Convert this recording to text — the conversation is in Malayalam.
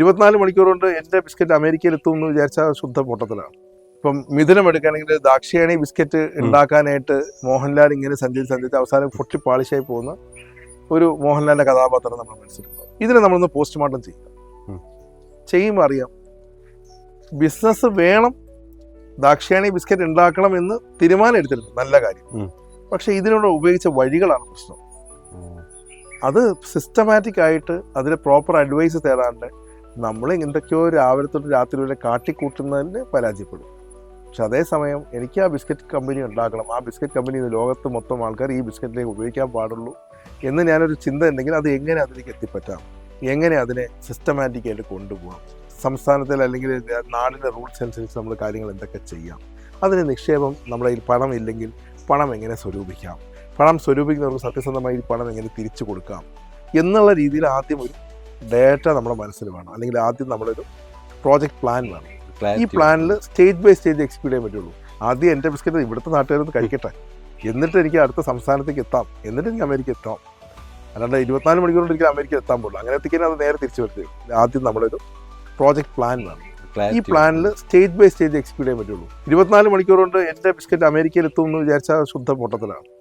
24 മണിക്കൂർ കൊണ്ട് എൻ്റെ ബിസ്ക്കറ്റ് അമേരിക്കയിൽ എത്തും എന്ന് വിചാരിച്ചാൽ ശുദ്ധ പൊട്ടത്തിലാണ്. ഇപ്പം മിഥുനം എടുക്കുകയാണെങ്കിൽ ദാക്ഷിയാണി ബിസ്ക്കറ്റ് ഉണ്ടാക്കാനായിട്ട് മോഹൻലാൽ ഇങ്ങനെ സഞ്ചരിച്ച് അവസാനം പൊട്ടി പാളിശായി പോകുന്ന ഒരു മോഹൻലാലിൻ്റെ കഥാപാത്രം നമ്മൾ മനസ്സിലുണ്ടാവും. ഇതിനെ നമ്മളൊന്ന് പോസ്റ്റ്മോർട്ടം ചെയ്യുമ്പോൾ അറിയാം ബിസിനസ് വേണം, ദാക്ഷിയാണി ബിസ്ക്കറ്റ് ഉണ്ടാക്കണം എന്ന് തീരുമാനം എടുത്തിട്ടുണ്ട്, നല്ല കാര്യം. പക്ഷെ ഇതിനോട് ഉപയോഗിച്ച വഴികളാണ് പ്രശ്നം. അത് സിസ്റ്റമാറ്റിക് ആയിട്ട് അതിന് പ്രോപ്പർ അഡ്വൈസ് തേടാണ്ട് നമ്മൾ എന്തൊക്കെയോ രാവിലെ തൊട്ട് രാത്രി വരെ കാട്ടിക്കൂട്ടുന്നതിന് പരാജയപ്പെടും. പക്ഷെ അതേസമയം എനിക്ക് ആ ബിസ്ക്കറ്റ് കമ്പനി ഉണ്ടാക്കണം, ആ ബിസ്ക്കറ്റ് കമ്പനി ലോകത്ത് മൊത്തം ആൾക്കാർ ഈ ബിസ്ക്കറ്റിലേക്ക് ഉപയോഗിക്കാൻ പാടുള്ളൂ എന്ന് ഞാനൊരു ചിന്ത ഉണ്ടെങ്കിൽ അത് എങ്ങനെ അതിലേക്ക് എത്തിപ്പറ്റാം, എങ്ങനെ അതിനെ സിസ്റ്റമാറ്റിക്കായിട്ട് കൊണ്ടുപോകാം, സംസ്ഥാനത്തിൽ അല്ലെങ്കിൽ നാടിൻ്റെ റൂൾസ് അനുസരിച്ച് നമ്മൾ കാര്യങ്ങൾ എന്തൊക്കെ ചെയ്യാം, അതിന് നിക്ഷേപം നമ്മുടെ കയ്യിൽ പണം ഇല്ലെങ്കിൽ പണം എങ്ങനെ സ്വരൂപിക്കാം, പണം സ്വരൂപിക്കുന്നവർക്ക് സത്യസന്ധമായി ഈ പണം എങ്ങനെ തിരിച്ചു കൊടുക്കാം എന്നുള്ള രീതിയിൽ ആദ്യം ഒരു ഡേറ്റ നമ്മുടെ മനസ്സിൽ വേണം, അല്ലെങ്കിൽ ആദ്യം നമ്മളൊരു പ്രോജക്റ്റ് പ്ലാൻ വേണം. ഈ പ്ലാനിൽ സ്റ്റേജ് ബൈ സ്റ്റേജ് എക്സിക്യൂട്ട് ചെയ്യാൻ പറ്റുള്ളൂ. ആദ്യം എൻ്റെ ബിസ്ക്കറ്റ് ഇവിടുത്തെ നാട്ടുകാരൊന്ന് കഴിക്കട്ടെ, എന്നിട്ട് എനിക്ക് അടുത്ത സംസ്ഥാനത്തേക്ക് എത്താം, എന്നിട്ട് എനിക്ക് അമേരിക്ക എത്താം. അല്ലാണ്ട് 24 മണിക്കൂർ കൊണ്ട് എനിക്ക് അമേരിക്ക എത്താൻ പോലും, അങ്ങനെ എത്തിക്കാൻ അത് നേരെ തിരിച്ചു വരുത്തി. ആദ്യം നമ്മളൊരു പ്രോജക്റ്റ് പ്ലാൻ വേണം. ഈ പ്ലാനിൽ സ്റ്റേജ് ബൈ സ്റ്റേജ് എക്സിക്യൂട്ട് ചെയ്യാൻ പറ്റുള്ളൂ. 24 മണിക്കൂർ കൊണ്ട് എൻ്റെ ബിസ്ക്കറ്റ് അമേരിക്കയിൽ എത്തും എന്ന് വിചാരിച്ചാൽ ശുദ്ധ പൊട്ടത്തിലാണ്.